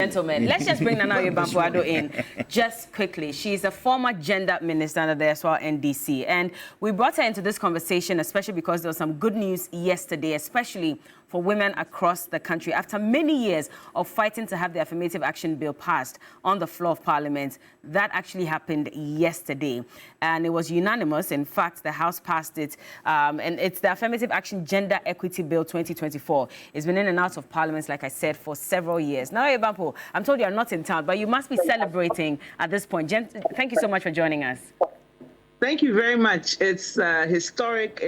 gentlemen, let's just bring Nana Bampuado in just quickly. She's a former gender minister under the NDC, and we brought her into this conversation especially because there was some good news yesterday, especially for women across the country. After many years of fighting to have the Affirmative Action Bill passed on the floor of Parliament, that actually happened yesterday. And it was unanimous. In fact, the House passed it. And it's the Affirmative Action Gender Equity Bill 2024. It's been in and out of Parliament, like I said, for several years. Now, Ebampo, I'm told you're not in town, but you must be celebrating at this point. Thank you so much for joining us. Thank you very much. It's historic.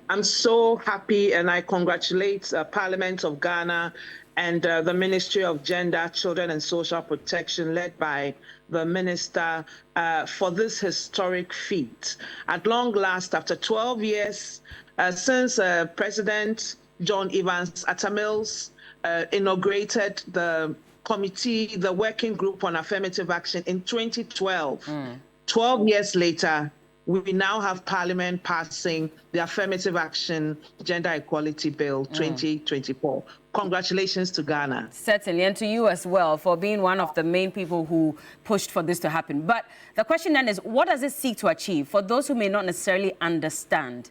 I'm so happy, and I congratulate Parliament of Ghana and the Ministry of Gender, Children and Social Protection, led by the Minister, for this historic feat. At long last, after 12 years, since President John Evans Atta Mills inaugurated the committee, the Working Group on Affirmative Action in 2012, 12 years later, we now have Parliament passing the Affirmative Action Gender Equality Bill 2024. Congratulations to Ghana. Certainly, and to you as well for being one of the main people who pushed for this to happen. But the question then is, what does it seek to achieve for those who may not necessarily understand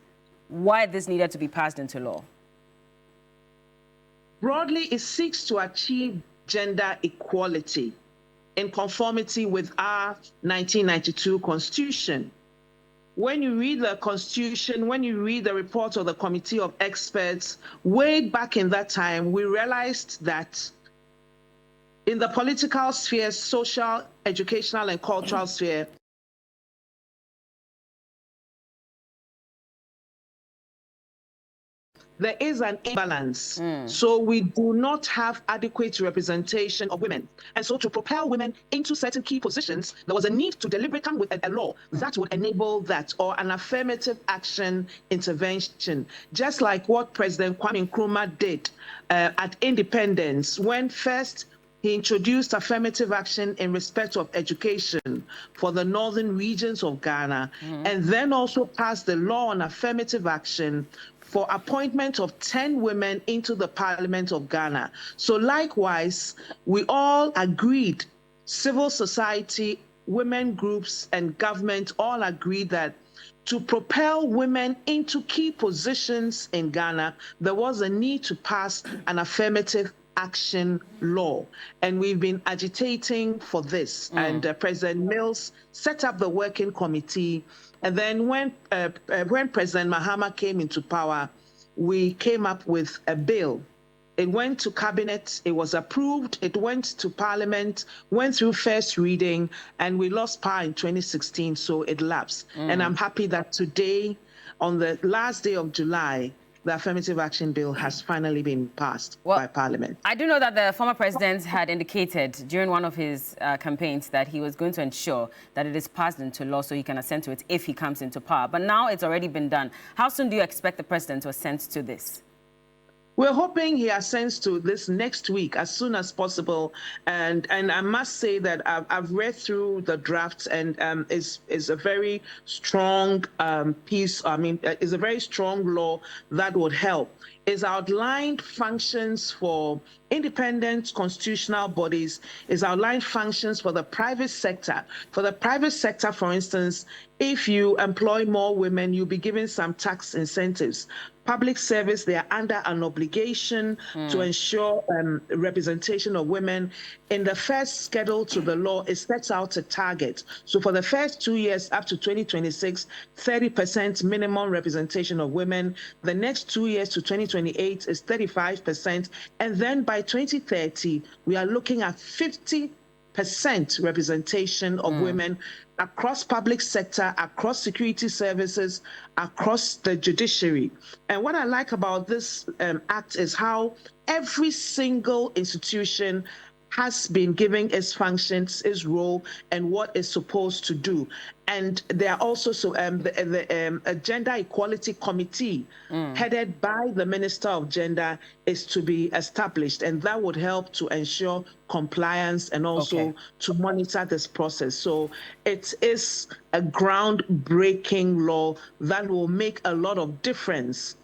why this needed to be passed into law? Broadly, it seeks to achieve gender equality in conformity with our 1992 Constitution. When you read the Constitution, when you read the report of the Committee of Experts, way back in that time, we realized that in the political sphere, social, educational, and cultural sphere, there is an imbalance. So we do not have adequate representation of women. And so to propel women into certain key positions, there was a need to deliberately come with a law that would enable that, or an affirmative action intervention, just like what President Kwame Nkrumah did at independence, when first he introduced affirmative action in respect of education for the northern regions of Ghana, and then also passed the law on affirmative action for appointment of 10 women into the Parliament of Ghana. So likewise, we all agreed, civil society, women groups, and government all agreed that to propel women into key positions in Ghana, there was a need to pass an affirmative action law. And we've been agitating for this. And President Mills set up the working committee. And then when President Mahama came into power, we came up with a bill. It went to cabinet, it was approved, it went to Parliament, went through first reading, and we lost power in 2016, so it lapsed. And I'm happy that today, on the last day of July, the Affirmative Action Bill has finally been passed by Parliament. I do know that the former president had indicated during one of his campaigns that he was going to ensure that it is passed into law so he can assent to it if he comes into power. But now it's already been done. How soon do you expect the president to assent to this? We're hoping he assents to this next week, as soon as possible. And I must say that I've read through the drafts, and it's a very strong piece. I mean, it's a very strong law that would help. It's outlined functions for independent constitutional bodies, is outlined functions for the private sector. For the private sector, for instance, if you employ more women, you'll be given some tax incentives. Public service, they are under an obligation to ensure representation of women. In the first schedule to the law, it sets out a target. So for the first 2 years up to 2026, 30% minimum representation of women. The next 2 years to 2028 is 35%. And then by 2030, we are looking at 50% representation of women across public sector, across security services, across the judiciary. And what I like about this act is how every single institution has been given its functions, its role, and what it's supposed to do. And there are also a Gender Equality Committee headed by the Minister of Gender is to be established, and that would help to ensure compliance and also to monitor this process. So it is a groundbreaking law that will make a lot of difference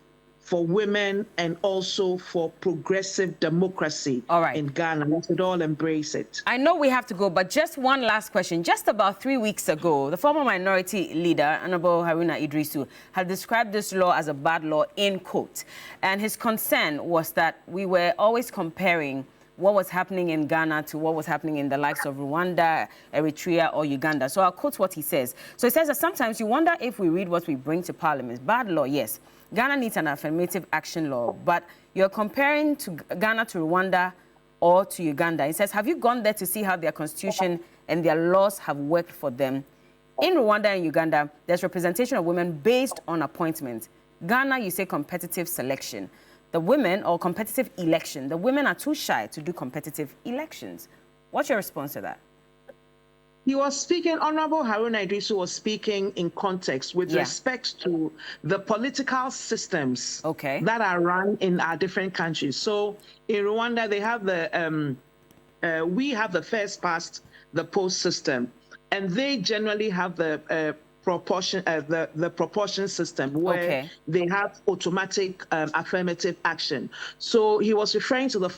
for women and also for progressive democracy in Ghana. We should all embrace it. I know we have to go, but just one last question. Just about 3 weeks ago, the former minority leader, Honorable Haruna Idrisu, had described this law as a bad law in quote. And his concern was that we were always comparing what was happening in Ghana to what was happening in the likes of Rwanda, Eritrea, or Uganda. So I'll quote what he says. So he says that sometimes you wonder if we read what we bring to Parliament. Bad law, yes. Ghana needs an affirmative action law, but you're comparing to Ghana to Rwanda or to Uganda. He says, have you gone there to see how their constitution and their laws have worked for them? In Rwanda and Uganda, there's representation of women based on appointment. Ghana, you say competitive selection. The women, or competitive election, the women are too shy to do competitive elections. What's your response to that? He was speaking, Honorable Haruna Idrisu was speaking in context with respect to the political systems that are run in our different countries. So in Rwanda, they have we have the first past the post system, and they generally have the proportion system where they have automatic affirmative action. So he was referring to the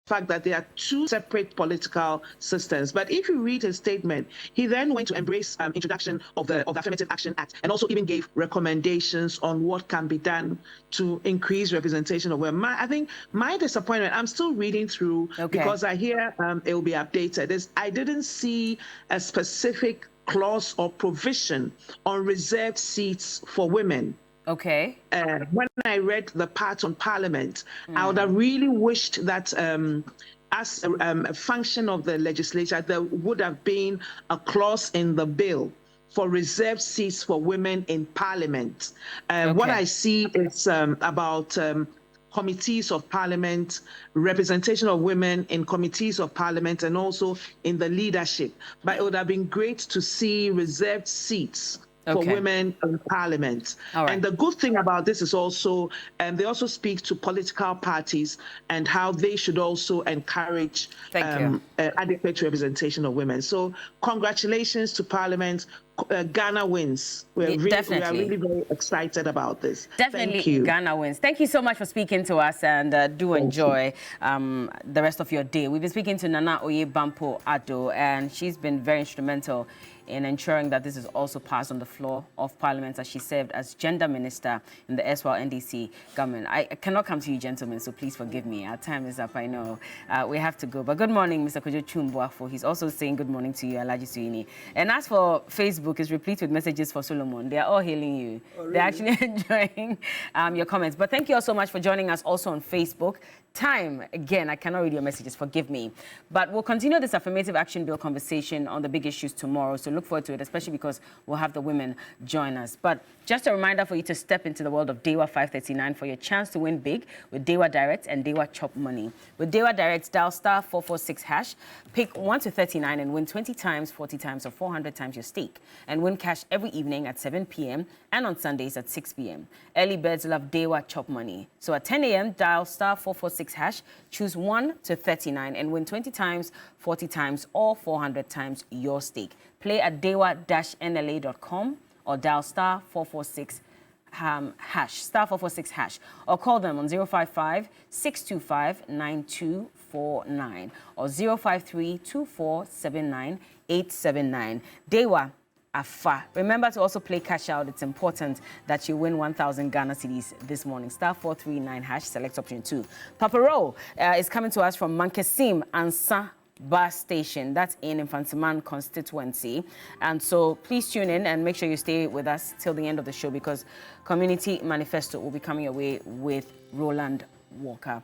fact that there are two separate political systems. But if you read his statement, he then went to embrace introduction of the Affirmative Action Act, and also even gave recommendations on what can be done to increase representation of women. I think my disappointment, I'm still reading through because I hear it will be updated, is I didn't see a specific clause or provision on reserved seats for women. When I read the part on Parliament, I would have really wished that as a function of the legislature, there would have been a clause in the bill for reserved seats for women in Parliament. What I see is about committees of Parliament, representation of women in committees of Parliament, and also in the leadership. But it would have been great to see reserved seats for women in Parliament. And the good thing about this is also, they also speak to political parties and how they should also encourage adequate representation of women. So congratulations to Parliament. Ghana wins. We are really very excited about this. Thank you. Ghana wins. Thank you so much for speaking to us, and do enjoy the rest of your day. We've been speaking to Nana Oye-Bampo Addo, and she's been very instrumental in ensuring that this is also passed on the floor of Parliament, as she served as gender minister in the erstwhile NDC government. I cannot come to you, gentlemen, so please forgive me. Our time is up, I know. We have to go. But good morning, Mr. Kojo Chumbuafo. He's also saying good morning to you, Alaji Suini. And as for Facebook, it's replete with messages for Solomon. They are all hailing you. Oh, really? They're actually enjoying your comments. But thank you all so much for joining us also on Facebook. Time, again, I cannot read your messages, forgive me. But we'll continue this Affirmative Action Bill conversation on the big issues tomorrow, so look forward to it, especially because we'll have the women join us. But just a reminder for you to step into the world of Dewa 539 for your chance to win big with Dewa Direct and Dewa Chop Money. With Dewa Direct, dial star 446 hash, pick 1 to 39 and win 20 times, 40 times, or 400 times your stake. And win cash every evening at 7 p.m. and on Sundays at 6 p.m. Early birds love Dewa Chop Money. So at 10 a.m., dial star 446 hash, choose 1 to 39 and win 20 times, 40 times, or 400 times your stake. Play at dewa-nla.com or dial star 446 hash, star 446 hash, or call them on 055-625-9249 or 053-2479-879. Dewa Afa. Remember to also play cash out. It's important that you win 1,000 Ghana cedis this morning. Star 439 hash, select option 2. Papa Ro is coming to us from Mankesim Ansa Bus Station. That's in Infantiman constituency. And so please tune in and make sure you stay with us till the end of the show, because Community Manifesto will be coming your way with Roland Walker.